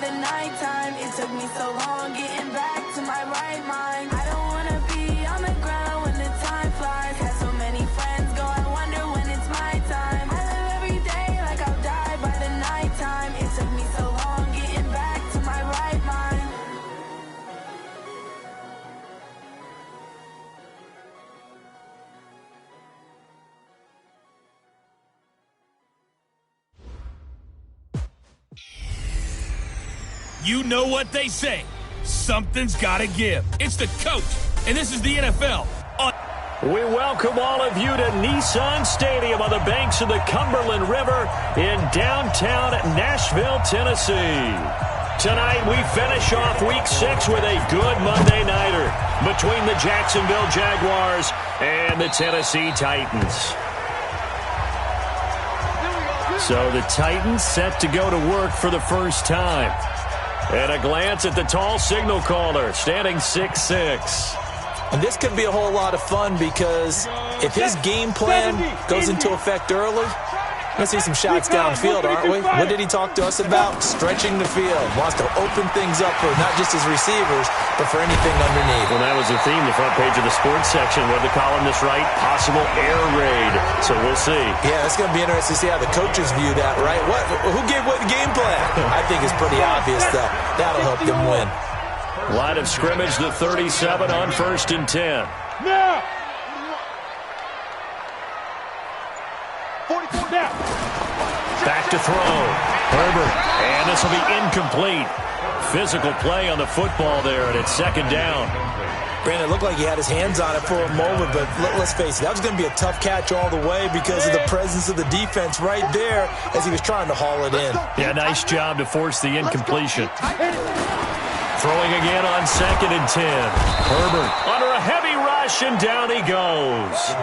the nighttime. It took me so long getting back to my right mind. I don't wanna be on the ground when the time flies. Had so many friends go, I wonder when it's my time. I live every day like I'll die by the nighttime. It took me so long getting back to my right mind. You know what they say. Something's got to give. It's the coach, and this is the NFL. We welcome all of you to Nissan Stadium on the banks of the Cumberland River in downtown Nashville, Tennessee. Tonight, we finish off Week 6 with a good Monday nighter between the Jacksonville Jaguars and the Tennessee Titans. So the Titans set to go to work for the first time. And a glance at the tall signal caller, standing 6'6". And this could be a whole lot of fun because if his game plan goes into effect early, we're going to see some shots downfield, aren't we? What did he talk to us about? Stretching the field. Wants to open things up for not just his receivers, but for anything underneath. Well, that was the theme, the front page of the sports section. What did the columnist write? Possible air raid. So we'll see. Yeah, it's going to be interesting to see how the coaches view that, right? Who gave what game plan? I think it's pretty obvious that that'll help them win. Line of scrimmage, the 37 on 1st and 10. Now! 44 now. Back to throw. Herbert. And this will be incomplete. Physical play on the football there, and it's 2nd down. Brandon, it looked like he had his hands on it for a moment, but let's face it, that was going to be a tough catch all the way because of the presence of the defense right there as he was trying to haul it in. Yeah, nice job to force the incompletion. Throwing again on 2nd and 10. Herbert under a heavy rush, and down he goes.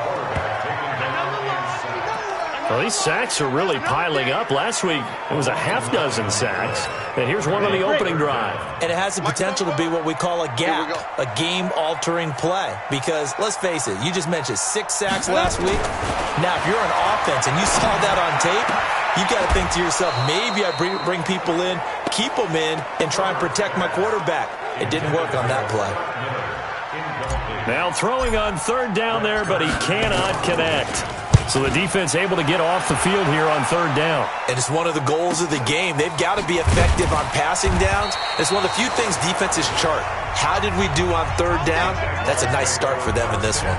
Well, these sacks are really piling up. Last week, it was a half dozen sacks. And here's one on the opening drive. And it has the potential to be what we call a gap, a game-altering play. Because, let's face it, you just mentioned 6 sacks last week. Now, if you're an offense and you saw that on tape, you got to think to yourself, maybe I bring people in, keep them in, and try and protect my quarterback. It didn't work on that play. Now throwing on 3rd down there, but he cannot connect. So the defense able to get off the field here on 3rd down. And it's one of the goals of the game. They've got to be effective on passing downs. It's one of the few things defenses chart. How did we do on 3rd down? That's a nice start for them in this one.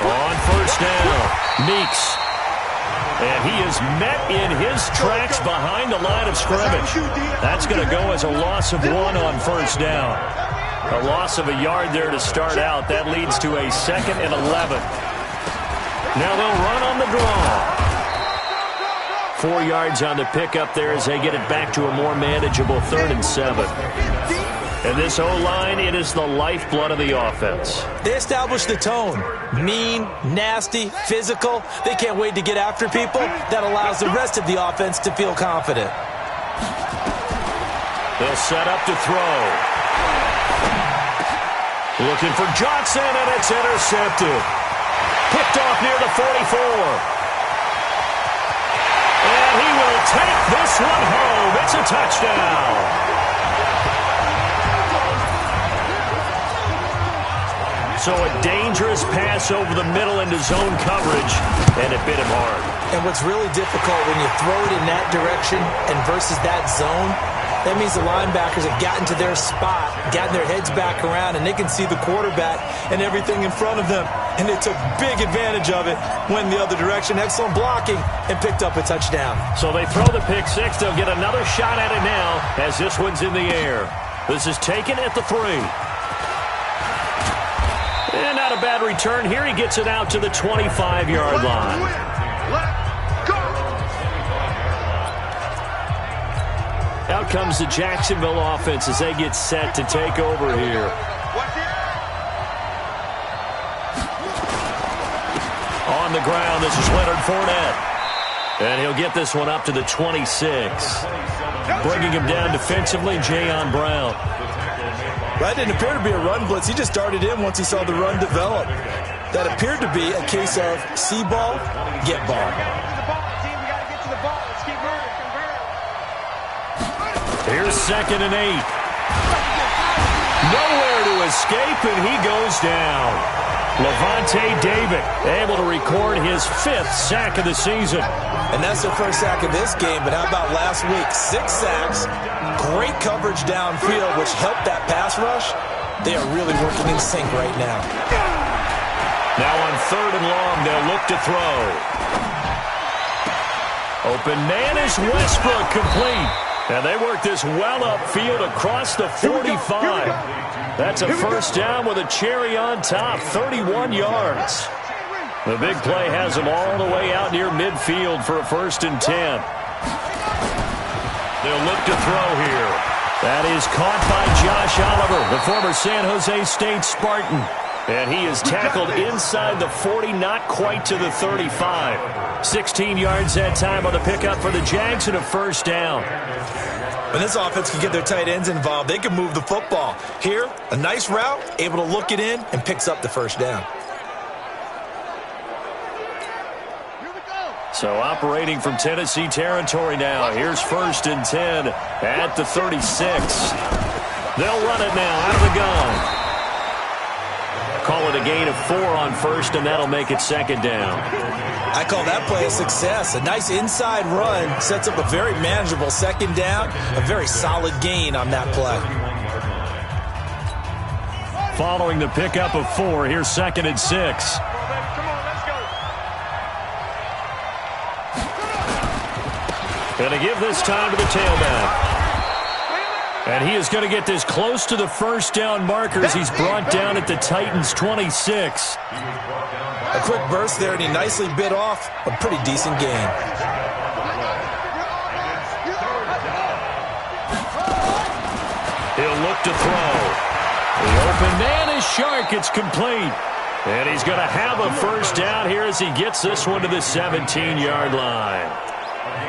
On 1st down, Meeks. And he is met in his tracks behind the line of scrimmage. That's going to go as a loss of 1 on 1st down. A loss of a yard there to start out. That leads to a 2nd and 11. Now they'll run on the draw. 4 yards on the pickup there as they get it back to a more manageable 3rd and 7. And this O-line, it is the lifeblood of the offense. They established the tone. Mean, nasty, physical. They can't wait to get after people. That allows the rest of the offense to feel confident. They'll set up to throw. Looking for Johnson, and it's intercepted. Picked off near the 44. And he will take this one home. It's a touchdown. So a dangerous pass over the middle into zone coverage, and it bit him hard. And what's really difficult when you throw it in that direction and versus that zone, that means the linebackers have gotten to their spot, gotten their heads back around, and they can see the quarterback and everything in front of them. And they took big advantage of it, went the other direction, excellent blocking, and picked up a touchdown. So they throw the pick 6. They'll get another shot at it now as this one's in the air. This is taken at the 3. And not a bad return here. He gets it out to the 25-yard line. Out comes the Jacksonville offense as they get set to take over here. On the ground, this is Leonard Fournette. And he'll get this one up to the 26. Bringing him down defensively, Jayon Brown. That didn't appear to be a run blitz. He just darted in once he saw the run develop. That appeared to be a case of see ball, get ball. Here's 2nd and 8. Nowhere to escape, and he goes down. Levante David able to record his 5th sack of the season. And that's the first sack of this game, but how about last week? 6 sacks, great coverage downfield, which helped that pass rush. They are really working in sync right now. Now on 3rd and long, they'll look to throw. Open man is Westbrook, complete. And they work this well upfield across the 45. That's a first down with a cherry on top, 31 yards. The big play has them all the way out near midfield for a 1st and 10. They'll look to throw here. That is caught by Josh Oliver, the former San Jose State Spartan. And he is tackled inside the 40, not quite to the 35. 16 yards that time on the pickup for the Jags and a first down. When this offense can get their tight ends involved, they can move the football. Here, a nice route, able to look it in, and picks up the first down. So operating from Tennessee territory now. Here's 1st and 10 at the 36. They'll run it now out of the gun. Call it a gain of 4 on 1st, and that'll make it 2nd down. I call that play a success. A nice inside run sets up a very manageable 2nd down. A very solid gain on that play. Following the pickup of 4, here's 2nd and 6. Going to give this time to the tailback. And he is going to get this close to the first down markers. He's brought down at the Titans' 26. A quick burst there, and he nicely bit off a pretty decent gain. He'll look to throw. The open man is Shark. It's complete. And he's going to have a first down here as he gets this one to the 17-yard line.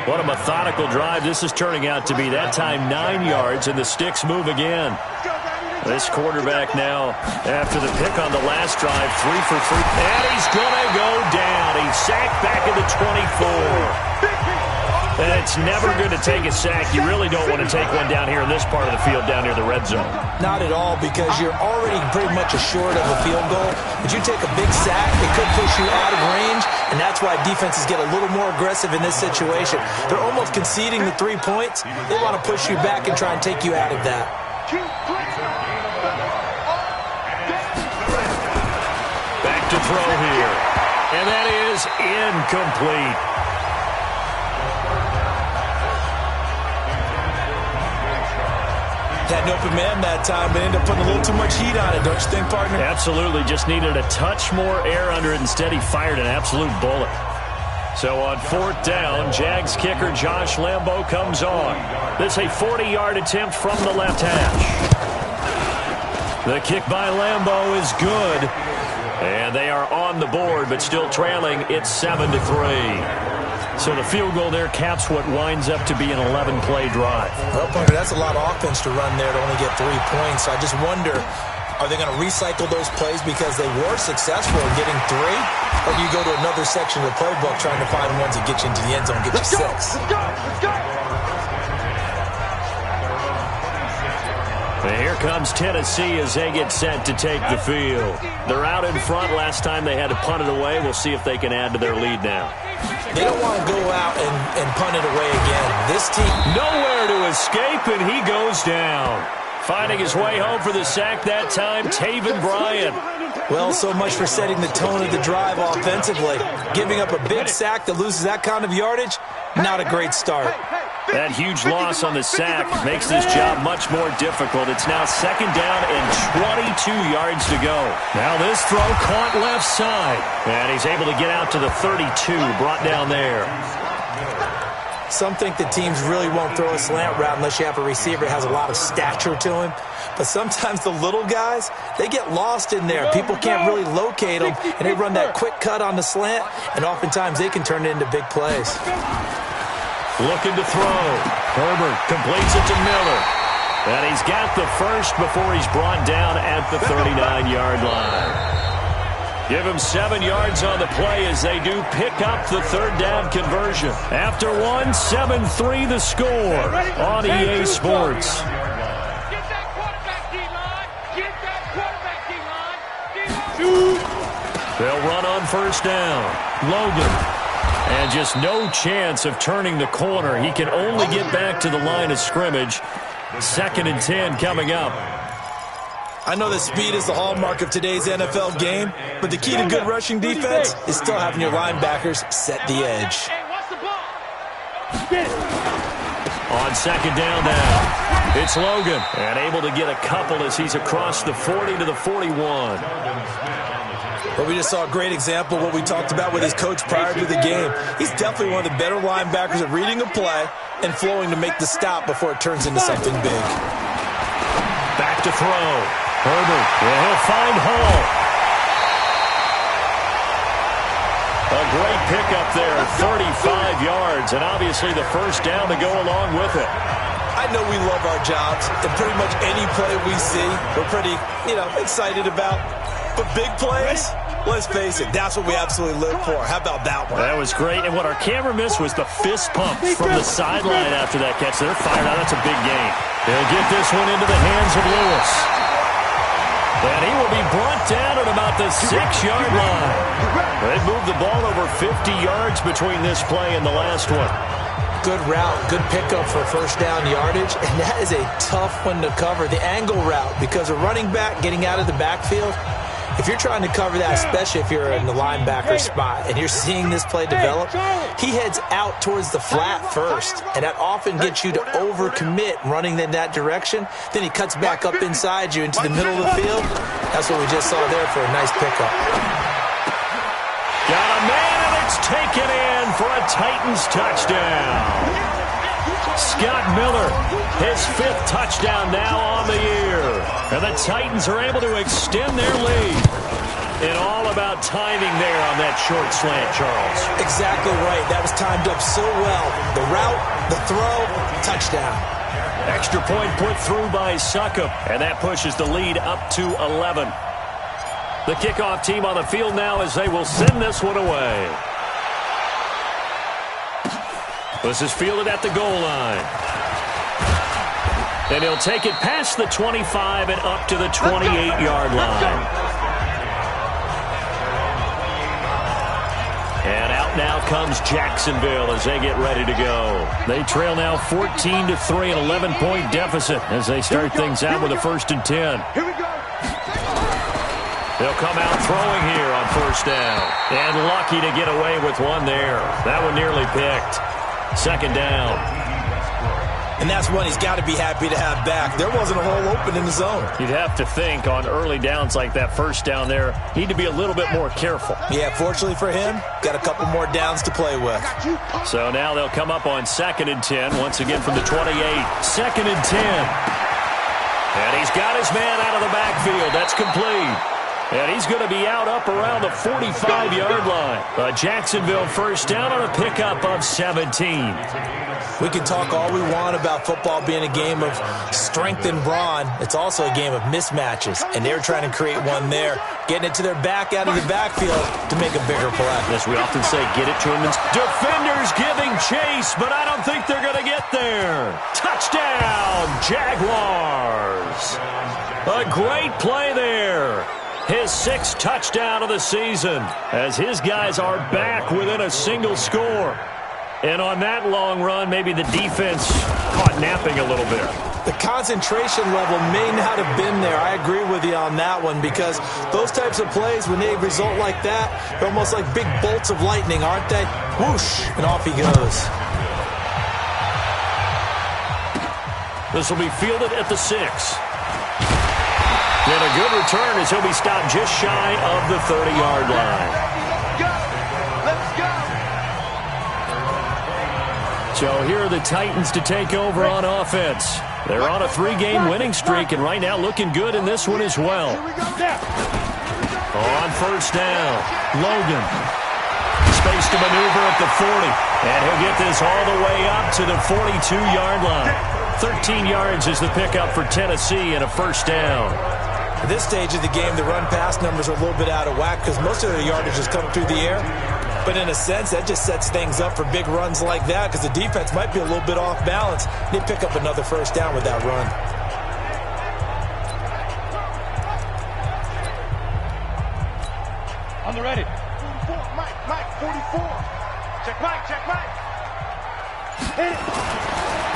What a methodical drive this is turning out to be. That time 9 yards, and the sticks move again. This quarterback now, after the pick on the last drive, 3 for 3. And he's going to go down. He's sacked back at the 24. And it's never good to take a sack. You really don't want to take one down here in this part of the field, down near the red zone. Not at all, because you're already pretty much assured of a field goal. But you take a big sack, it could push you out of range, and that's why defenses get a little more aggressive in this situation. They're almost conceding the 3 points. They want to push you back and try and take you out of that. Back to throw here. And that is incomplete. Had an open man that time, but ended up putting a little too much heat on it, don't you think, partner? Absolutely. Just needed a touch more air under it. Instead, he fired an absolute bullet. So on 4th down, Jags kicker Josh Lambo comes on. This is a 40-yard attempt from the left hash. The kick by Lambo is good. And they are on the board, but still trailing. It's 7-3. So the field goal there caps what winds up to be an 11-play drive. Well, partner, that's a lot of offense to run there to only get 3 points. So I just wonder, are they going to recycle those plays because they were successful in getting 3? Or do you go to another section of the playbook trying to find ones that get you into the end zone and get you 6? Let's go! And here comes Tennessee as they get set to take the field. They're out in front. Last time they had to punt it away. We'll see if they can add to their lead now. They don't want to go out and punt it away again. This team... Nowhere to escape, and he goes down. Finding his way home for the sack that time, Taven Bryan. Well, so much for setting the tone of the drive offensively. Giving up a big sack that loses that kind of yardage, not a great start. That huge loss on the sack makes this job much more difficult. It's now 2nd down and 22 yards to go. Now this throw caught left side. And he's able to get out to the 32, brought down there. Some think that teams really won't throw a slant route unless you have a receiver that has a lot of stature to him. But sometimes the little guys, they get lost in there. People can't really locate them, and they run that quick cut on the slant, and oftentimes they can turn it into big plays. Looking to throw. Herbert completes it to Miller. And he's got the first before he's brought down at the 39-yard line. Give him 7 yards on the play as they do pick up the third down conversion. After one, 7-3 the score on EA Sports. They'll run on first down. Logan. And just no chance of turning the corner. He can only get back to the line of scrimmage. 2nd and 10 coming up. I know that speed is the hallmark of today's NFL game, but the key to good rushing defense is still having your linebackers set the edge. On 2nd down now, it's Logan. And able to get a couple as he's across the 40 to the 41. But we just saw a great example of what we talked about with his coach prior to the game. He's definitely one of the better linebackers at reading a play and flowing to make the stop before it turns into something big. Back to throw. Herbert, and he'll find Hall. A great pickup there, 35 yards, and obviously the first down to go along with it. I know we love our jobs, and pretty much any play we see, we're pretty, excited about. But big plays, let's face it, that's what we absolutely live for. How about that one? That was great, and what our camera missed was the fist pump from the sideline after that catch. They're fired out. That's a big gain. They'll get this one into the hands of Lewis. And he will be brought down at about the 6-yard line. They've moved the ball over 50 yards between this play and the last one. Good route, good pickup for first down yardage, and that is a tough one to cover. The angle route, because a running back getting out of the backfield, if you're trying to cover that, especially if you're in the linebacker spot and you're seeing this play develop, he heads out towards the flat first, and that often gets you to overcommit running in that direction. Then he cuts back up inside you into the middle of the field. That's what we just saw there for a nice pickup. Got a man, and it's taken in for a Titans touchdown. Scott Miller, his 5th touchdown now on the year. And the Titans are able to extend their lead. And all about timing there on that short slant, Charles. Exactly right. That was timed up so well. The route, the throw, touchdown. Extra point put through by Succop. And that pushes the lead up to 11. The kickoff team on the field now as they will send this one away. This is fielded at the goal line. And he'll take it past the 25 and up to the 28-yard line. And out now comes Jacksonville as they get ready to go. They trail now 14-3, an 11-point deficit as they start things out with a 1st and 10. Here we go. They'll come out throwing here on first down. And lucky to get away with one there. That one nearly picked. 2nd down. And that's one he's got to be happy to have back. There wasn't a hole open in the zone. You'd have to think on early downs like that first down there, need to be a little bit more careful. Yeah, fortunately for him, got a couple more downs to play with. So now they'll come up on 2nd and 10, once again from the 28. 2nd and 10. And he's got his man out of the backfield. That's complete. And he's going to be out up around the 45-yard line. A Jacksonville first down on a pickup of 17. We can talk all we want about football being a game of strength and brawn. It's also a game of mismatches, and they're trying to create one there, getting it to their back out of the backfield to make a bigger play. As we often say, get it to him. Defenders giving chase, but I don't think they're going to get there. Touchdown, Jaguars. A great play there. His 6th touchdown of the season as his guys are back within a single score. And on that long run, maybe the defense caught napping a little bit. The concentration level may not have been there. I agree with you on that one because those types of plays, when they result like that, they're almost like big bolts of lightning, aren't they? Whoosh, and off he goes. This will be fielded at the 6. And a good return as he'll be stopped just shy of the 30-yard line. Let's go. So here are the Titans to take over on offense. They're on a 3-game winning streak, and right now looking good in this one as well. On first down, Logan. Space to maneuver at the 40. And he'll get this all the way up to the 42-yard line. 13 yards is the pickup for Tennessee and a first down. At this stage of the game, the run-pass numbers are a little bit out of whack because most of their yardage has come through the air. But in a sense, that just sets things up for big runs like that because the defense might be a little bit off balance. They pick up another first down with that run. On the ready. 44, Mike, 44. Check Mike. Hit it.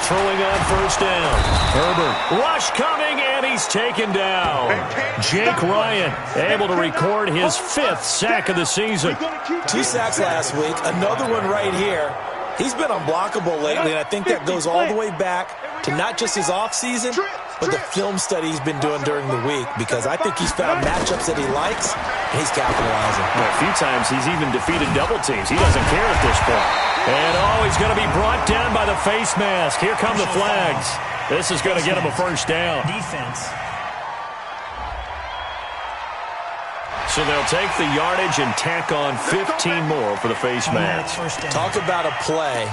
Throwing on first down. Herbert. Rush coming, and he's taken down. Jake Ryan able to record his 5th sack of the season. 2 sacks last week, another one right here. He's been unblockable lately, and I think that goes all the way back to not just his offseason, but the film study he's been doing during the week, because I think he's found matchups that he likes, and he's capitalizing. Well, a few times he's even defeated double teams. He doesn't care at this point. And, he's going to be brought down by the face mask. Here come the flags. This is going to get him a first down. Defense. So they'll take the yardage and tack on 15 more for the face mask. Talk about a play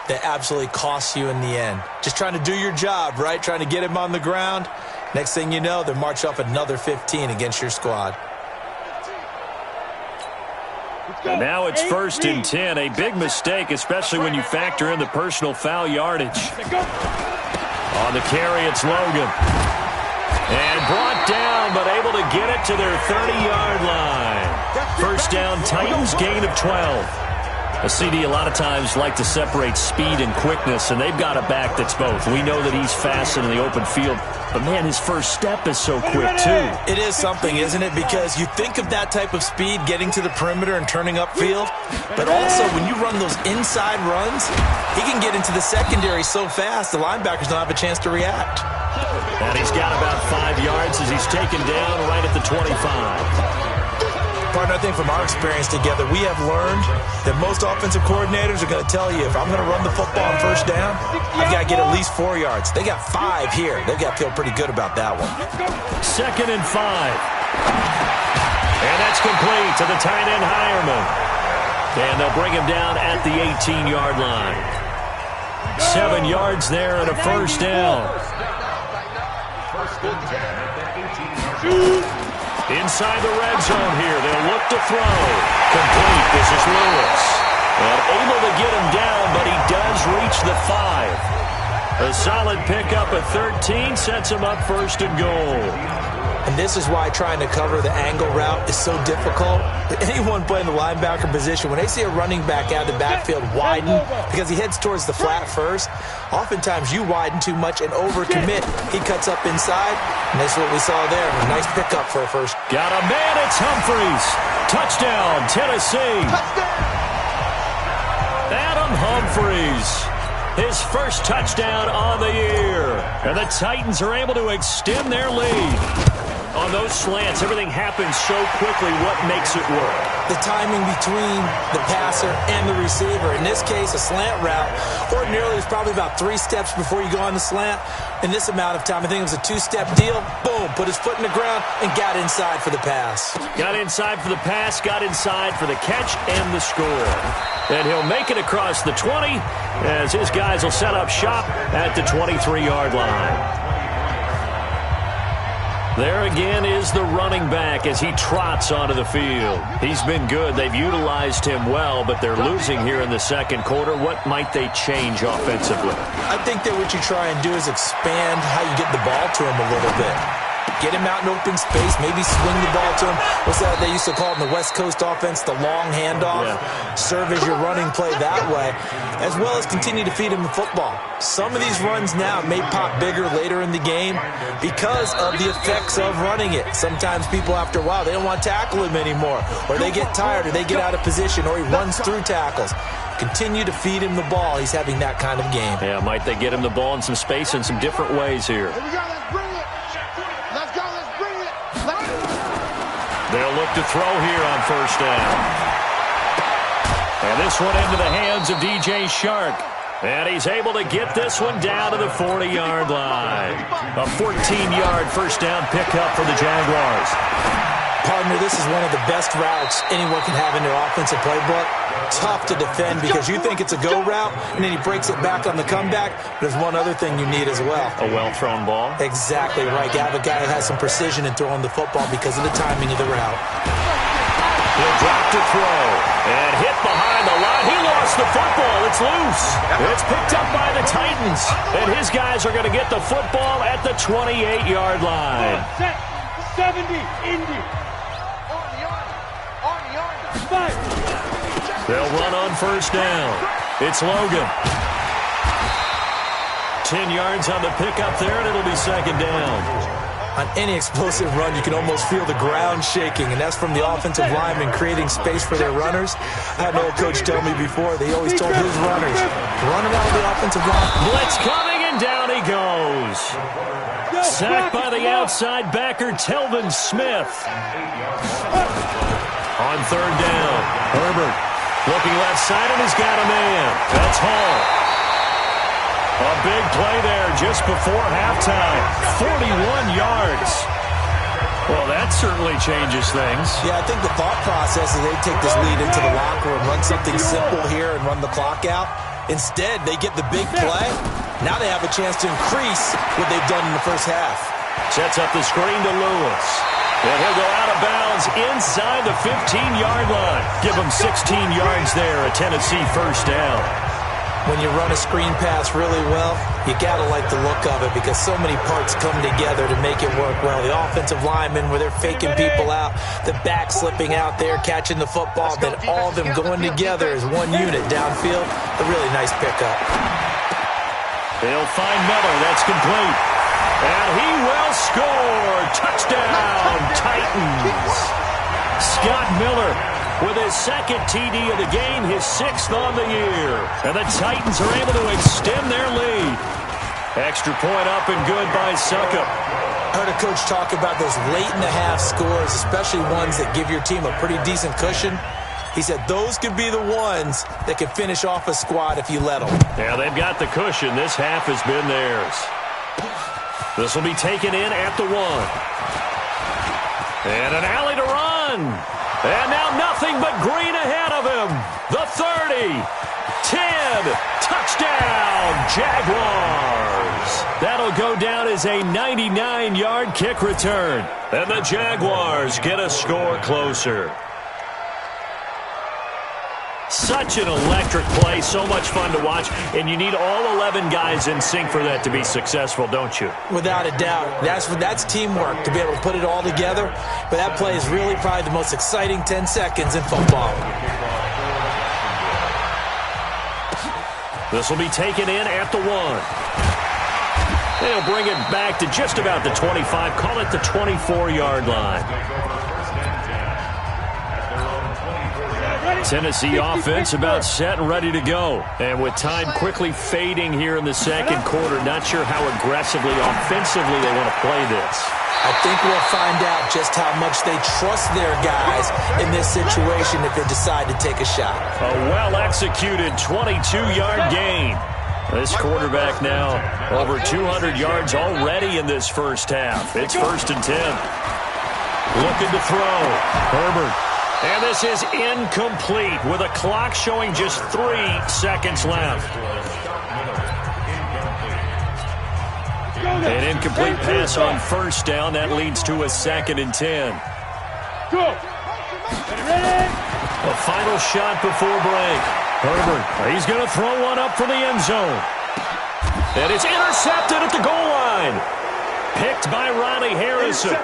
that absolutely costs you in the end. Just trying to do your job, right? Trying to get him on the ground. Next thing you know, they march up another 15 against your squad. And now it's 1st and 10. A big mistake, especially when you factor in the personal foul yardage. On the carry, it's Logan. And brought down, but able to get it to their 30-yard line. First down, Titans, gain of 12. A CD a lot of times like to separate speed and quickness, and they've got a back that's both. We know that he's fast in the open field, but, man, his first step is so quick, too. It is something, isn't it? Because you think of that type of speed getting to the perimeter and turning upfield, but also when you run those inside runs, he can get into the secondary so fast the linebackers don't have a chance to react. And he's got about 5 yards as he's taken down right at the 25. Partner, I think from our experience together, we have learned that most offensive coordinators are going to tell you, if I'm going to run the football on first down, I've got to get at least 4 yards. They got 5 here. They've got to feel pretty good about that one. 2nd and 5. And that's complete to the tight end, Hireman. And they'll bring him down at the 18-yard line. 7 yards there and a first down. Inside the red zone here. They'll look to throw. Complete. This is Lewis. And able to get him down, but he does reach the 5. A solid pickup at 13 sets him up 1st and goal. And this is why trying to cover the angle route is so difficult. Anyone playing the linebacker position, when they see a running back out of the backfield widen because he heads towards the flat first, oftentimes you widen too much and overcommit. He cuts up inside, and that's what we saw there. A nice pickup for a first. Got a man, it's Humphreys. Touchdown, Tennessee. Adam Humphreys. His first touchdown on the year. And the Titans are able to extend their lead. On those slants, everything happens so quickly. What makes it work? The timing between the passer and the receiver. In this case, a slant route. Ordinarily, it's probably about 3 steps before you go on the slant. In this amount of time, I think it was a 2-step deal. Boom, put his foot in the ground and got inside for the pass. Got inside for the pass, got inside for the catch and the score. And he'll make it across the 20 as his guys will set up shop at the 23-yard line. There again is the running back as he trots onto the field. He's been good. They've utilized him well, but they're losing here in the second quarter. What might they change offensively? I think that what you try and do is expand how you get the ball to him a little bit. Get him out in open space, maybe swing the ball to him. What's that they used to call it in the West Coast offense, the long handoff? Yeah. Serve as your running play that way, as well as continue to feed him the football. Some of these runs now may pop bigger later in the game because of the effects of running it. Sometimes people, after a while, they don't want to tackle him anymore, or they get tired, or they get out of position, or he runs through tackles. Continue to feed him the ball. He's having that kind of game. Yeah, might they get him the ball in some space in some different ways here. They'll look to throw here on first down. And this one into the hands of DJ Shark. And he's able to get this one down to the 40-yard line. A 14-yard first down pickup for the Jaguars. Pardon Abner, this is one of the best routes anyone can have in their offensive playbook. Tough to defend because you think it's a go route, and then he breaks it back on the comeback. There's one other thing you need as well. A well-thrown ball? Exactly right. You have a guy who has some precision in throwing the football because of the timing of the route. He'll drop to throw and hit behind the line. He lost the football. It's loose. It's picked up by the Titans, and his guys are going to get the football at the 28-yard line. 70, Indy. They'll run on first down. It's Logan. 10 yards on the pickup there, and it'll be second down. On any explosive run, you can almost feel the ground shaking, and that's from the offensive linemen creating space for their runners. I had an old coach tell me before, they always told his runners, running out of the offensive line. Blitz coming, and down he goes. Sacked by the outside backer, Telvin Smith. On third down, Herbert looking left side, and he's got a man. That's Hall. A big play there just before halftime. 41 yards. Well, that certainly changes things. Yeah, I think the thought process is they take this lead into the locker room, run something simple here and run the clock out. Instead, they get the big play. Now they have a chance to increase what they've done in the first half. Sets up the screen to Lewis. And he'll go out of bounds inside the 15-yard line. Give him 16 yards there, a Tennessee first down. When you run a screen pass really well, you got to like the look of it because so many parts come together to make it work well. The offensive linemen, where they're faking people out, the back slipping out there, catching the football, then all of them going together as one unit downfield. A really nice pickup. They'll find Miller. That's complete. And he will score. Touchdown, Titans. Scott Miller with his second TD of the game, his 6th on the year. And the Titans are able to extend their lead. Extra point up and good by Succop. I heard a coach talk about those late-in-the-half scores, especially ones that give your team a pretty decent cushion. He said those could be the ones that can finish off a squad if you let them. Yeah, they've got the cushion. This half has been theirs. This will be taken in at the 1. And an alley to run. And now nothing but green ahead of him. The 30, 10, touchdown, Jaguars. That'll go down as a 99-yard kick return. And the Jaguars get a score closer. Such an electric play, so much fun to watch, and you need all 11 guys in sync for that to be successful, don't you? Without a doubt. That's teamwork, to be able to put it all together. But that play is really probably the most exciting 10 seconds in football. This will be taken in at the 1. They'll bring it back to just about the 25, call it the 24-yard line. Tennessee offense about set and ready to go. And with time quickly fading here in the second quarter, not sure how aggressively, offensively they want to play this. I think we'll find out just how much they trust their guys in this situation if they decide to take a shot. A well-executed 22-yard gain. This quarterback now over 200 yards already in this first half. It's 1st and 10. Looking to throw. Herbert. And this is incomplete with a clock showing just 3 seconds left. An incomplete pass on first down. That leads to a 2nd and 10. A final shot before break. Herbert, he's going to throw one up for the end zone. And it's intercepted at the goal line. Picked by Ronnie Harrison.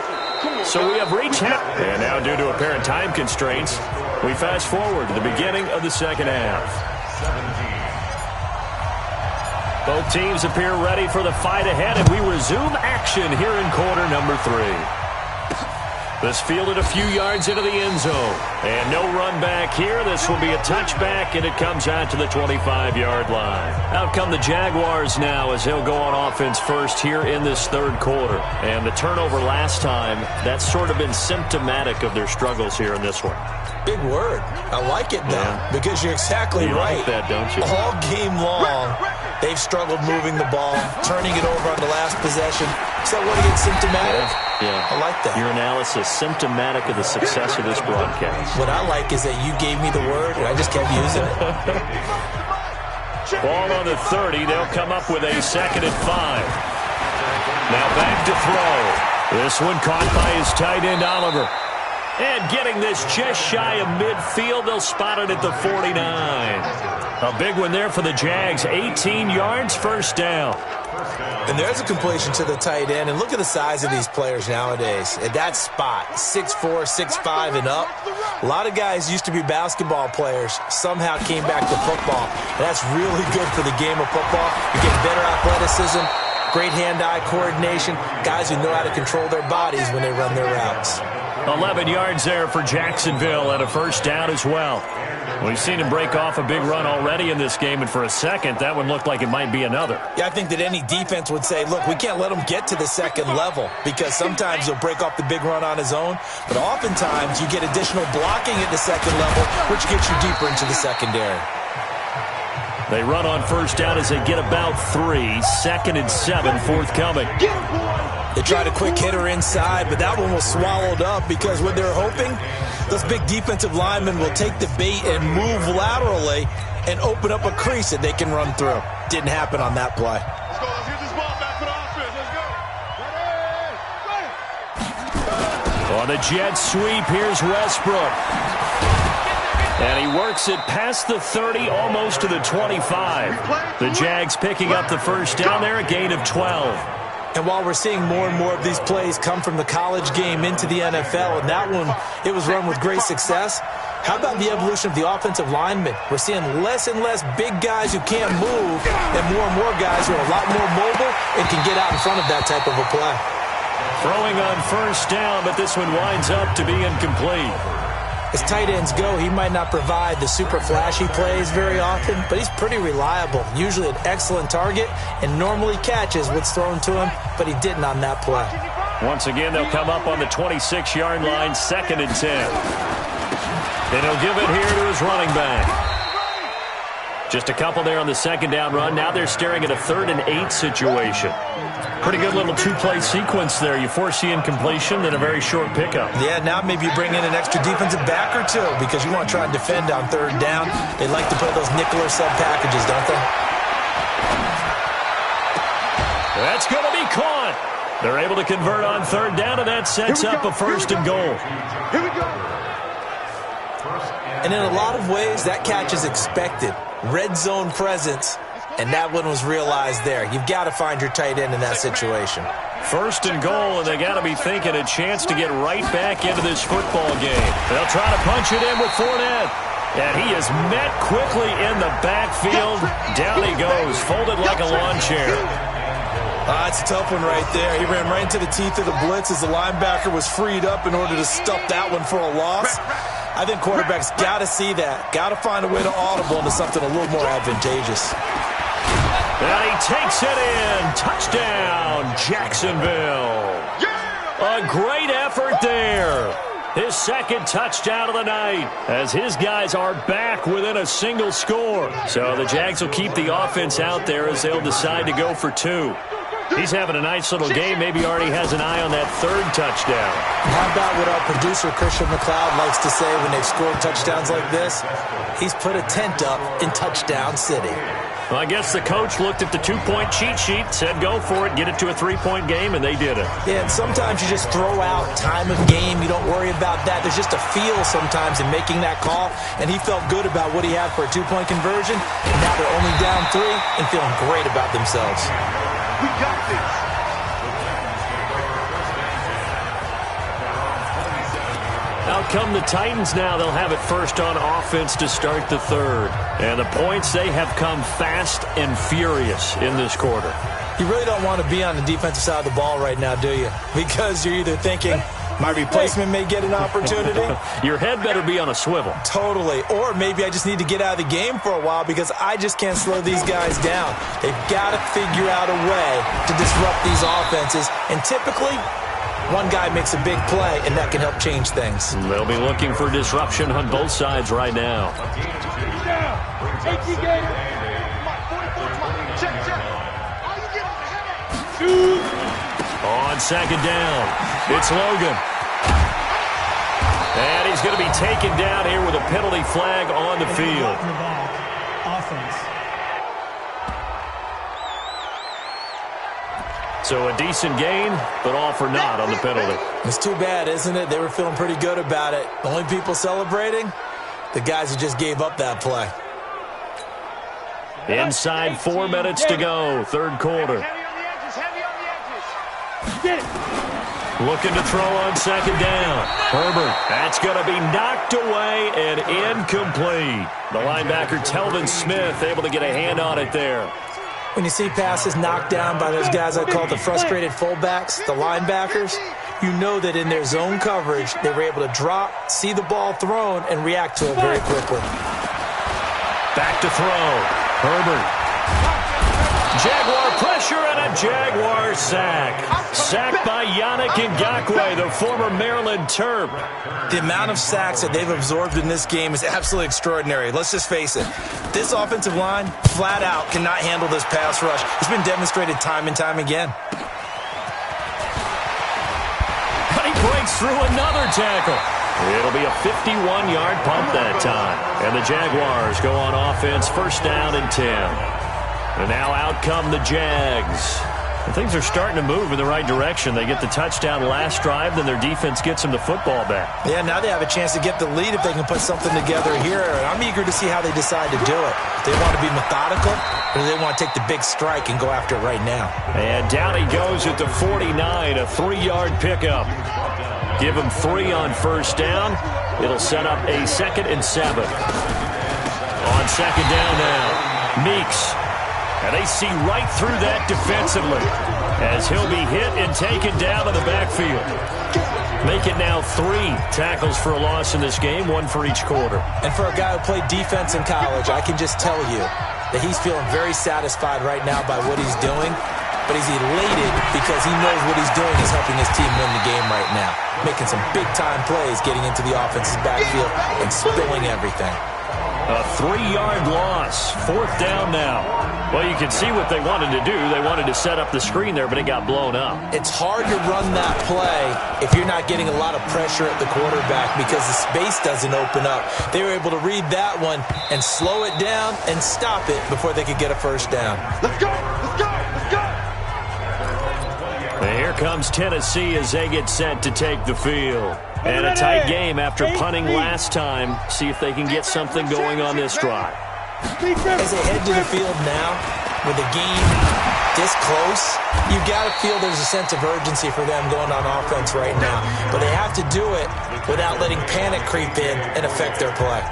So we have reached half. And now due to apparent time constraints, we fast forward to the beginning of the second half. Both teams appear ready for the fight ahead, and we resume action here in quarter number 3. This fielded a few yards into the end zone. And no run back here. This will be a touchback, and it comes out to the 25-yard line. Out come the Jaguars now as they'll go on offense first here in this third quarter. And the turnover last time, that's sort of been symptomatic of their struggles here in this one. Big word. I like it, though, because you're exactly right. You like that, don't you? All game long, They've struggled moving the ball, turning it over on the last possession. So what to get symptomatic? Yeah. I like that. Your analysis, symptomatic of the success of this broadcast. What I like is that you gave me the word, and I just kept using it. Ball on the 30. They'll come up with a 2nd and 5. Now back to throw. This one caught by his tight end, Oliver. And getting this just shy of midfield, they'll spot it at the 49. A big one there for the Jags. 18 yards, first down. And there's a completion to the tight end. And look at the size of these players nowadays. At that spot, 6'4", 6'5", and up. A lot of guys used to be basketball players, somehow came back to football. And that's really good for the game of football. You get better athleticism, great hand-eye coordination, guys who know how to control their bodies when they run their routes. 11 yards there for Jacksonville and a first down as well. We've seen him break off a big run already in this game, and for a second, that one looked like it might be another. Yeah, I think that any defense would say, look, we can't let him get to the second level because sometimes he'll break off the big run on his own, but oftentimes you get additional blocking at the second level, which gets you deeper into the secondary. They run on first down as they get about 3. 2nd and 7 forthcoming. They tried a quick hitter inside, but that one was swallowed up because what they're hoping, those big defensive linemen will take the bait and move laterally and open up a crease that they can run through. Didn't happen on that play. Let's go. Let's get this ball back for the offense. Let's go. On the jet sweep, here's Westbrook. And he works it past the 30, almost to the 25. The Jags picking up the first down there, a gain of 12. And while we're seeing more and more of these plays come from the college game into the NFL, and that one, it was run with great success, how about the evolution of the offensive linemen? We're seeing less and less big guys who can't move and more guys who are a lot more mobile and can get out in front of that type of a play. Throwing on first down, but this one winds up to be incomplete. As tight ends go, he might not provide the super flashy plays very often, but he's pretty reliable. Usually an excellent target and normally catches what's thrown to him, but he didn't on that play. Once again, they'll come up on the 26-yard line, 2nd and 10. And he'll give it here to his running back. Just a couple there on the 2nd down run. Now they're staring at a 3rd and 8 situation. Pretty good little 2-play sequence there. You foresee incompletion, then a very short pickup. Yeah, now maybe you bring in an extra defensive back or two because you want to try and defend on 3rd down. They like to play those nickel or sub packages, don't they? That's going to be caught. They're able to convert on 3rd down, and that sets up a 1st and goal. Here we go. And in a lot of ways, that catch is expected. Red zone presence. And that one was realized there. You've got to find your tight end in that situation. 1st and goal, and they got to be thinking a chance to get right back into this football game. They'll try to punch it in with Fournette. And he is met quickly in the backfield. Down he goes, folded like a lawn chair. It's a tough one right there. He ran right into the teeth of the blitz as the linebacker was freed up in order to stuff that one for a loss. I think quarterbacks got to see that. Got to find a way to audible into something a little more advantageous. And he takes it in. Touchdown, Jacksonville. A great effort there. His 2nd touchdown of the night as his guys are back within a single score. So the Jags will keep the offense out there as they'll decide to go for 2. He's having a nice little game. Maybe already has an eye on that 3rd touchdown. How about what our producer, Christian McLeod, likes to say when they've scored touchdowns like this? He's put a tent up in Touchdown City. Well, I guess the coach looked at the 2-point cheat sheet, said go for it, get it to a 3-point game, and they did it. Yeah, and sometimes you just throw out time of game. You don't worry about that. There's just a feel sometimes in making that call, and he felt good about what he had for a 2-point conversion, and now they're only down 3 and feeling great about themselves. We got this. Out come the Titans now. They'll have it first on offense to start the 3rd. And the points, they have come fast and furious in this quarter. You really don't want to be on the defensive side of the ball right now, do you? Because you're either thinking, my replacement may get an opportunity. Your head better be on a swivel. Totally. Or maybe I just need to get out of the game for a while because I just can't slow these guys down. They've got to figure out a way to disrupt these offenses. And typically, one guy makes a big play, and that can help change things. They'll be looking for disruption on both sides right now. Check On second down, it's Logan. And he's going to be taken down here with a penalty flag on the field. Offense. So a decent gain, but all for naught on the penalty. It's too bad, isn't it? They were feeling pretty good about it. The only people celebrating, the guys who just gave up that play. Inside 4 minutes to go, third quarter. Looking to throw on second down. Herbert, that's going to be knocked away and incomplete. The linebacker, Telvin Smith, able to get a hand on it there. When you see passes knocked down by those guys I call the frustrated fullbacks, the linebackers, you know that in their zone coverage, they were able to drop, see the ball thrown, and react to it very quickly. Back to throw. Herbert. Jaguar pressure and a Jaguar sack. Sacked by Yannick Ngakoue, the former Maryland Terp. The amount of sacks that they've absorbed in this game is absolutely extraordinary. Let's just face it. This offensive line, flat out, cannot handle this pass rush. It's been demonstrated time and time again. But he breaks through another tackle. It'll be a 51-yard punt that time. And the Jaguars go on offense, first down and 10. And now out come the Jags. And things are starting to move in the right direction. They get the touchdown last drive, then their defense gets them the football back. Yeah, now they have a chance to get the lead if they can put something together here. And I'm eager to see how they decide to do it. They want to be methodical, or do they want to take the big strike and go after it right now? And down he goes at the 49, a 3-yard pickup. Give him 3 on first down. It'll set up a 2nd and 7. On second down now, Meeks. And they see right through that defensively as he'll be hit and taken down in the backfield. Make it now 3 tackles for a loss in this game, 1 for each quarter. And for a guy who played defense in college, I can just tell you that he's feeling very satisfied right now by what he's doing. But he's elated because he knows what he's doing is helping his team win the game right now. Making some big-time plays, getting into the offense's backfield and spilling everything. A 3-yard loss. 4th down now. Well, you can see what they wanted to do. They wanted to set up the screen there, but it got blown up. It's hard to run that play if you're not getting a lot of pressure at the quarterback because the space doesn't open up. They were able to read that one and slow it down and stop it before they could get a first down. Let's go! Let's go! Let's go! And here comes Tennessee as they get set to take the field. And a tight game after punting last time. See if they can get something going on this drive. As they head to the field now, with the game this close, you've got to feel there's a sense of urgency for them going on offense right now. But they have to do it without letting panic creep in and affect their play.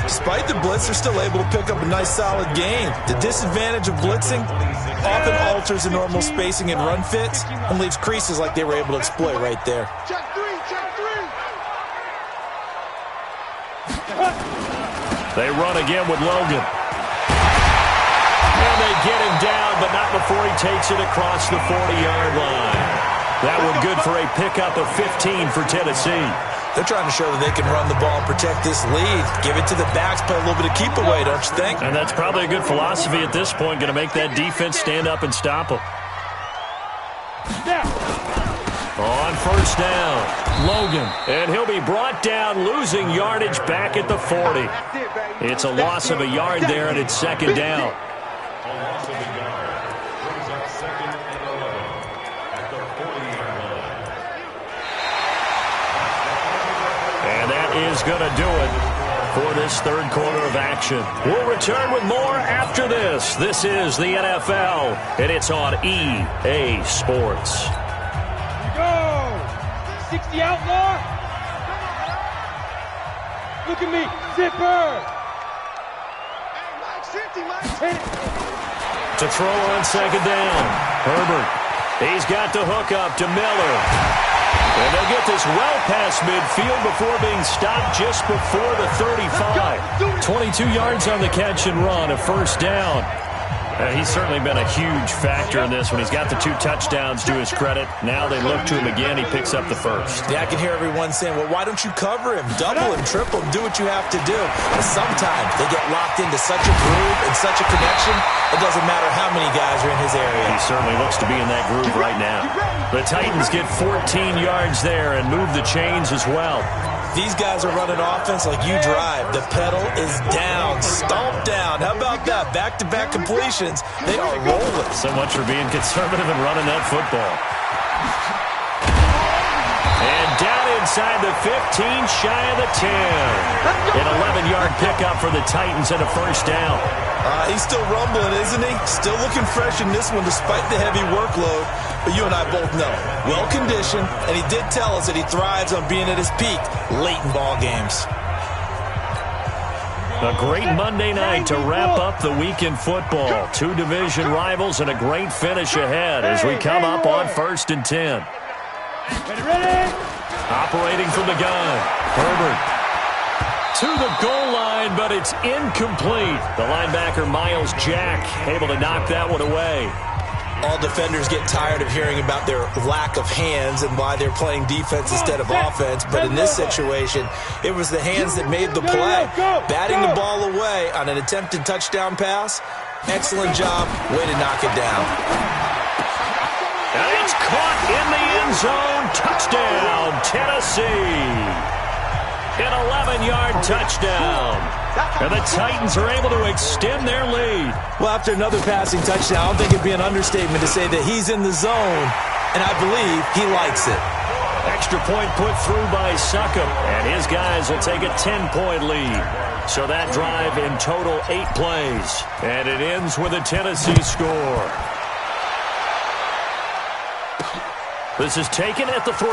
Despite the blitz, they're still able to pick up a nice, solid gain. The disadvantage of blitzing often alters the normal spacing and run fits and leaves creases like they were able to exploit right there. Check 3, check 3. They run again with Logan. And they get him down, but not before he takes it across the 40-yard line. That one good for a pickup of 15 for Tennessee. They're trying to show that they can run the ball and protect this lead. Give it to the backs, play a little bit of keep away, don't you think? And that's probably a good philosophy at this point, going to make that defense stand up and stop them. On first down, Logan. And he'll be brought down, losing yardage back at the 40. It's a loss of a yard there, and it's second down. And that is going to do it for this third quarter of action. We'll return with more after this. This is the NFL, and it's on EA Sports. Go! 60 outlaw. Look at me. Zipper. Hey, Mike, 50, Mike. Hit it. To throw on second down, Herbert. He's got the hook up to Miller. And they'll get this well past midfield before being stopped just before the 35. 22 yards on the catch and run, a first down. He's certainly been a huge factor in this when he's got the 2 touchdowns to his credit. Now they look to him again. He picks up the first. Yeah, I can hear everyone saying, well, why don't you cover him? Double him, triple him, do what you have to do. But sometimes they get locked into such a groove and such a connection, it doesn't matter how many guys are in his area. He certainly looks to be in that groove right now. The Titans get 14 yards there and move the chains as well. These guys are running offense like you drive. The pedal is down, stomp down. How about that? Back-to-back completions. They are rolling. So much for being conservative and running that football. And down inside the 15, shy of the 10. An 11-yard pickup for the Titans and a first down. He's still rumbling, isn't he? Still looking fresh in this one despite the heavy workload. But you and I both know, well-conditioned, and he did tell us that he thrives on being at his peak late in ball games. A great Monday night to wrap up the week in football. 2 division rivals and a great finish ahead as we come up on 1st and 10. Ready? Operating from the gun, Herbert. To the goal line, but it's incomplete. The linebacker, Miles Jack, able to knock that one away. All defenders get tired of hearing about their lack of hands and why they're playing defense instead of offense. But in this situation, it was the hands that made the play. Batting the ball away on an attempted touchdown pass. Excellent job. Way to knock it down. And it's caught in the end zone. Touchdown, Tennessee. An 11-yard touchdown. And the Titans are able to extend their lead. Well, after another passing touchdown, I don't think it'd be an understatement to say that he's in the zone, and I believe he likes it. Extra point put through by Succop, and his guys will take a 10-point lead. So that drive in total 8 plays, and it ends with a Tennessee score. This is taken at the 3.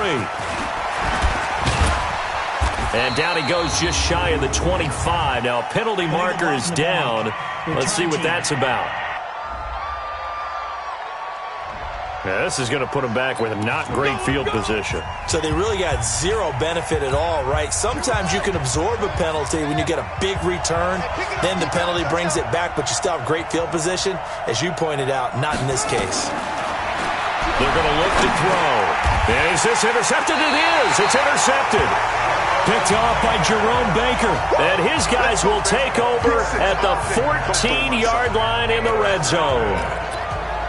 And down he goes just shy of the 25. Now, a penalty marker is down. Let's see what that's about. Yeah, this is going to put him back with not great field position. So they really got zero benefit at all, right? Sometimes you can absorb a penalty when you get a big return. Then the penalty brings it back, but you still have great field position. As you pointed out, not in this case. They're going to look to throw. Is this intercepted? It is. It's intercepted. Picked off by Jerome Baker. And his guys will take over at the 14-yard line in the red zone.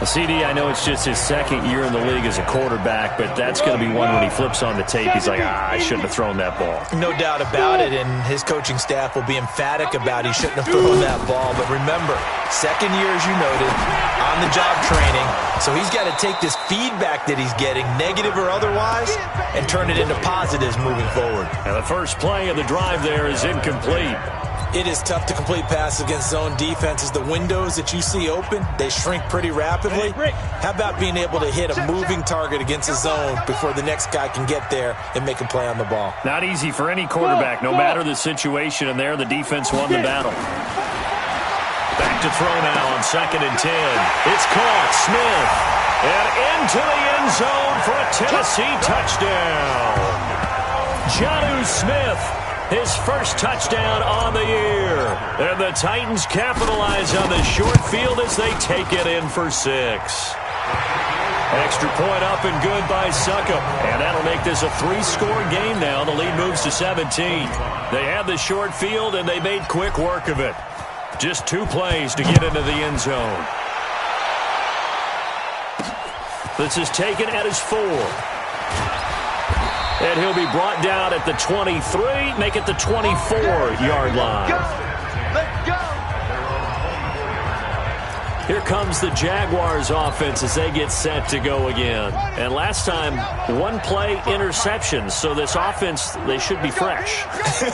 CD, I know it's just his 2nd year in the league as a quarterback, but that's going to be one when he flips on the tape. He's like, I shouldn't have thrown that ball. No doubt about it, and his coaching staff will be emphatic about he shouldn't have thrown that ball. But remember, 2nd year, as you noted, on-the-job training. So he's got to take this feedback that he's getting, negative or otherwise, and turn it into positives moving forward. And the first play of the drive there is incomplete. It is tough to complete passes against zone defenses. The windows that you see open, they shrink pretty rapidly. How about being able to hit a moving target against a zone before the next guy can get there and make a play on the ball? Not easy for any quarterback, no matter the situation, and there the defense won the battle. Back to throw now on 2nd and 10. It's caught. Smith. And into the end zone for a Tennessee touchdown. Jonnu Smith. His first touchdown on the year. And the Titans capitalize on the short field as they take it in for 6. Extra point up and good by Succop. And that'll make this a 3-score game now. The lead moves to 17. They had the short field, and they made quick work of it. Just 2 plays to get into the end zone. This is taken at his 4. And he'll be brought down at the 23, make it the 24-yard line. Let's go. Here comes the Jaguars offense as they get set to go again. And last time, 1-play interception. So this offense, they should be fresh.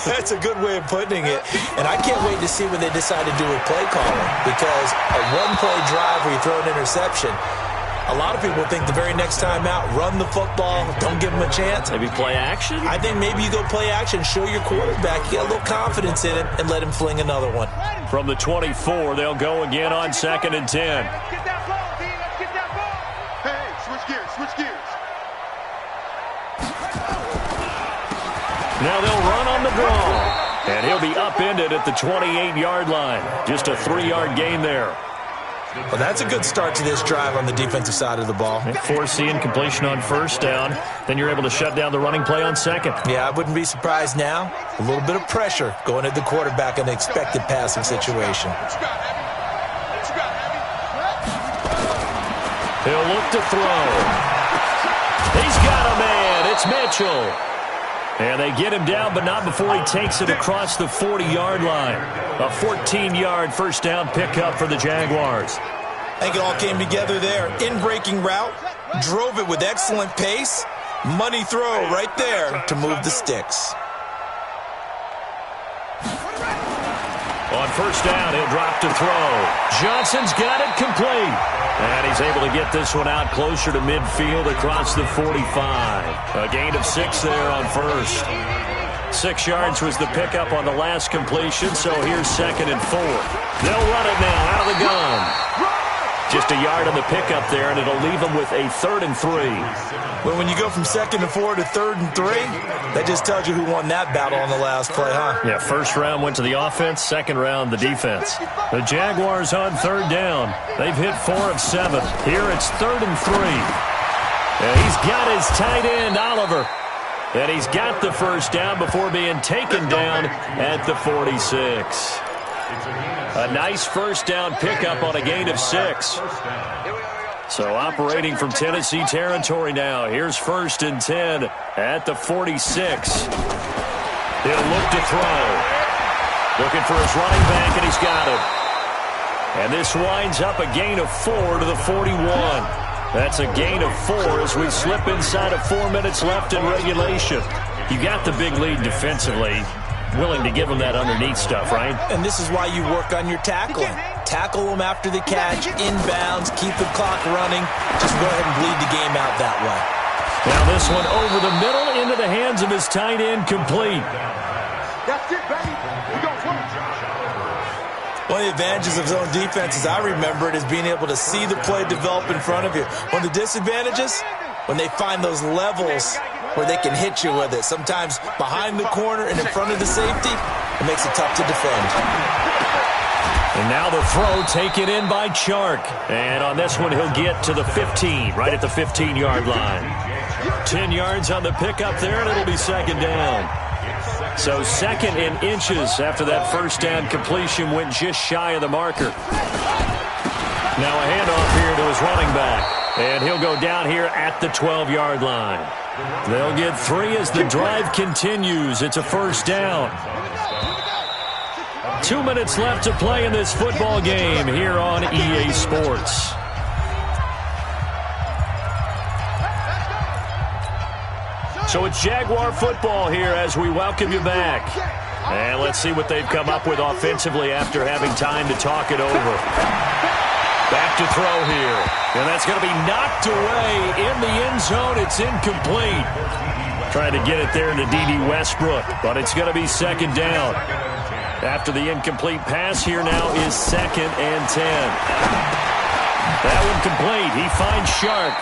That's a good way of putting it. And I can't wait to see what they decide to do with play calling. Because a 1-play drive where you throw an interception, a lot of people think the very next time out, run the football, don't give them a chance. Maybe play action? I think maybe you go play action, show your quarterback, you get a little confidence in him, and let him fling another one. From the 24, they'll go again on 2nd and 10. Let's get that ball, D. Let's get that ball. Hey, switch gears, switch gears. Now they'll run on the draw. And he'll be upended at the 28-yard line. Just a 3-yard gain there. Well, that's a good start to this drive on the defensive side of the ball. Force the incompletion on first down. Then you're able to shut down the running play on second. Yeah, I wouldn't be surprised now. A little bit of pressure going at the quarterback in an expected passing situation. He'll look to throw. He's got a man. It's Mitchell. And they get him down, but not before he takes it across the 40-yard line. A 14-yard first down pickup for the Jaguars. I think it all came together there. In-breaking route, drove it with excellent pace. Money throw right there to move the sticks. On first down, he'll drop to throw. Johnson's got it complete. And he's able to get this one out closer to midfield across the 45. A gain of 6 there on first. 6 yards was the pickup on the last completion, so here's 2nd and 4. They'll run it now out of the gun. Just a yard on the pickup there, and it'll leave them with a 3rd and 3. Well, when you go from 2nd and 4 to 3rd and 3, that just tells you who won that battle on the last play, huh? Yeah, first round went to the offense, second round the defense. The Jaguars on 3rd down. They've hit 4 of 7. Here it's 3rd and 3. And he's got his tight end, Oliver. And he's got the first down before being taken down at the 46. A nice first down pickup on a gain of 6. So operating from Tennessee territory now. Here's 1st and 10 at the 46. He'll look to throw. Looking for his running back, and he's got it. And this winds up a gain of 4 to the 41. That's a gain of 4 as we slip inside of 4 minutes left in regulation. You got the big lead defensively. Willing to give them that underneath stuff, right? And this is why you work on your tackling. Tackle them after the catch, inbounds, keep the clock running. Just go ahead and bleed the game out that way. Now this one over the middle into the hands of his tight end, complete. That's it, baby. We gon' work. One of the advantages of zone defense, as I remember it, is being able to see the play develop in front of you. One of the disadvantages, when they find those levels where they can hit you with it. Sometimes behind the corner and in front of the safety, it makes it tough to defend. And now the throw taken in by Chark. And on this one, he'll get to the 15, right at the 15-yard line. 10 yards on the pickup there, and it'll be 2nd down. So 2nd in inches after that first down completion went just shy of the marker. Now a handoff here to his running back. And he'll go down here at the 12-yard line. They'll get 3 as the drive continues. It's a first down. 2 minutes left to play in this football game here on EA Sports. So it's Jaguar football here as we welcome you back. And let's see what they've come up with offensively after having time to talk it over. Back to throw here. And that's going to be knocked away in the end zone. It's incomplete. Trying to get it there to D.D. Westbrook, but it's going to be 2nd down. After the incomplete pass, here now is 2nd and 10. That one complete. He finds Shark.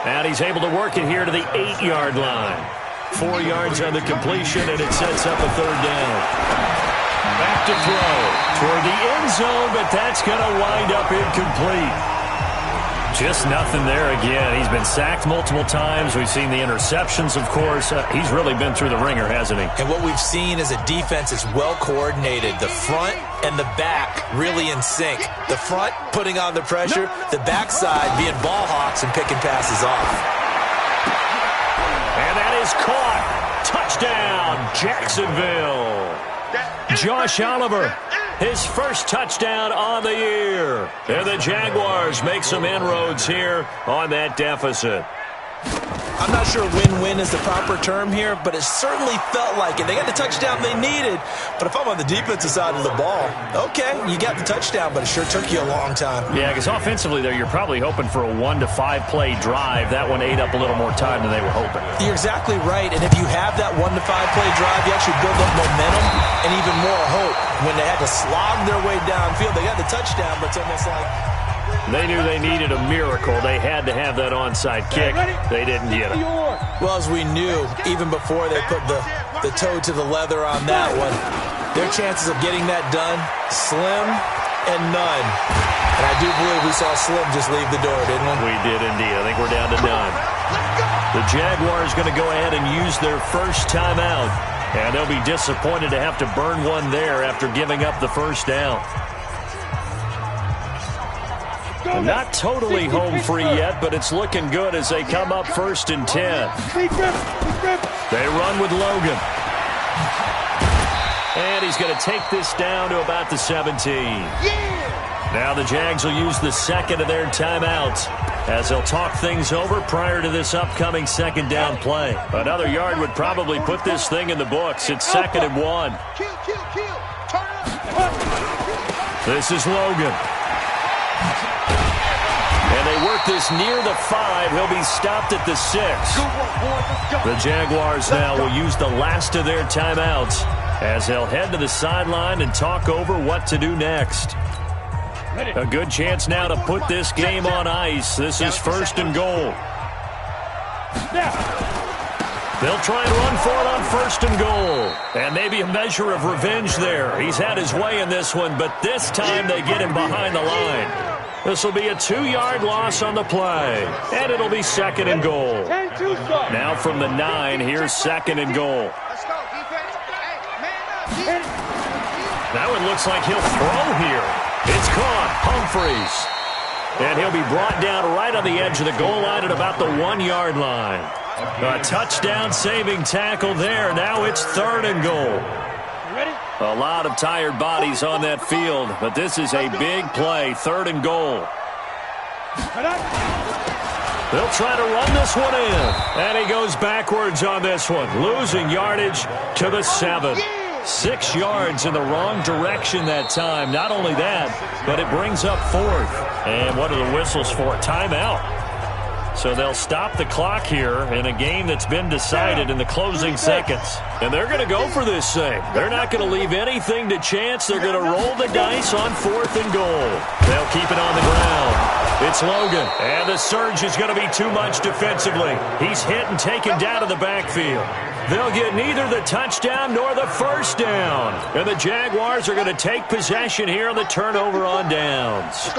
And he's able to work it here to the 8-yard line. 4 yards on the completion, and it sets up a 3rd down. Back to throw toward the end zone, but that's going to wind up incomplete. Just nothing there again. He's been sacked multiple times. We've seen the interceptions, of course. He's really been through the ringer, hasn't he? And what we've seen is a defense that's well coordinated. The front and the back really in sync. The front putting on the pressure, the backside being ball hawks and picking passes off. And that is caught. Touchdown, Jacksonville. Josh Oliver, his first touchdown on the year. And the Jaguars make some inroads here on that deficit. I'm not sure win-win is the proper term here, but it certainly felt like it. They got the touchdown they needed, but if I'm on the defensive side of the ball, okay, you got the touchdown, but it sure took you a long time. Yeah, because offensively there, you're probably hoping for a 1 to 5 play drive. That one ate up a little more time than they were hoping. You're exactly right, and if you have that 1 to 5 play drive, you actually build up momentum and even more hope. When they had to slog their way downfield, they got the touchdown, but it's almost like they knew they needed a miracle. They had to have that onside kick. They didn't get it. Well, as we knew, even before they put the toe to the leather on that one, their chances of getting that done, slim and none. And I do believe we saw Slim just leave the door, didn't we? We did indeed. I think we're down to none. The Jaguars going to go ahead and use their first timeout. And they'll be disappointed to have to burn one there after giving up the first down. Not totally home free yet, but it's looking good as they come up 1st and 10. They run with Logan. And he's going to take this down to about the 17. Now the Jags will use the second of their timeouts as they'll talk things over prior to this upcoming second down play. Another yard would probably put this thing in the books. It's 2nd and 1. This is Logan. And they work this near the 5. He'll be stopped at the 6. The Jaguars now will use the last of their timeouts as they'll head to the sideline and talk over what to do next. A good chance now to put this game on ice. This is 1st and goal. They'll try and run for it on 1st and goal. And maybe a measure of revenge there. He's had his way in this one, but this time they get him behind the line. This will be a 2-yard loss on the play. And it'll be 2nd and goal. Now from the 9, here's 2nd and goal. Now it looks like he'll throw here. It's caught. Humphreys. And he'll be brought down right on the edge of the goal line at about the 1-yard line. A touchdown-saving tackle there. Now it's 3rd and goal. A lot of tired bodies on that field, but this is a big play. 3rd and goal. They'll try to run this one in. And he goes backwards on this one, losing yardage to the 7. 6 yards in the wrong direction that time. Not only that, but it brings up 4th. And what are the whistles for? Timeout. So they'll stop the clock here in a game that's been decided in the closing seconds. And they're going to go for this thing. They're not going to leave anything to chance. They're going to roll the dice on 4th and goal. They'll keep it on the ground. It's Logan. And the surge is going to be too much defensively. He's hit and taken down to the backfield. They'll get neither the touchdown nor the first down. And the Jaguars are going to take possession here on the turnover on downs.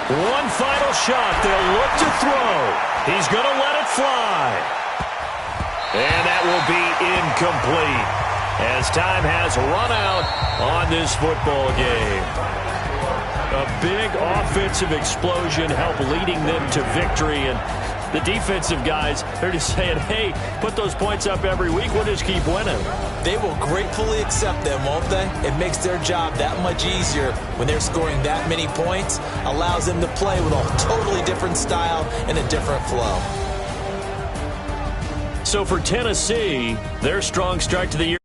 One final shot. They'll look to throw. He's going to let it fly. And that will be incomplete as time has run out on this football game. A big offensive explosion helped leading them to victory. And the defensive guys, they're just saying, hey, put those points up every week. We'll just keep winning. They will gratefully accept them, won't they? It makes their job that much easier when they're scoring that many points. Allows them to play with a totally different style and a different flow. So for Tennessee, their strong start to the year.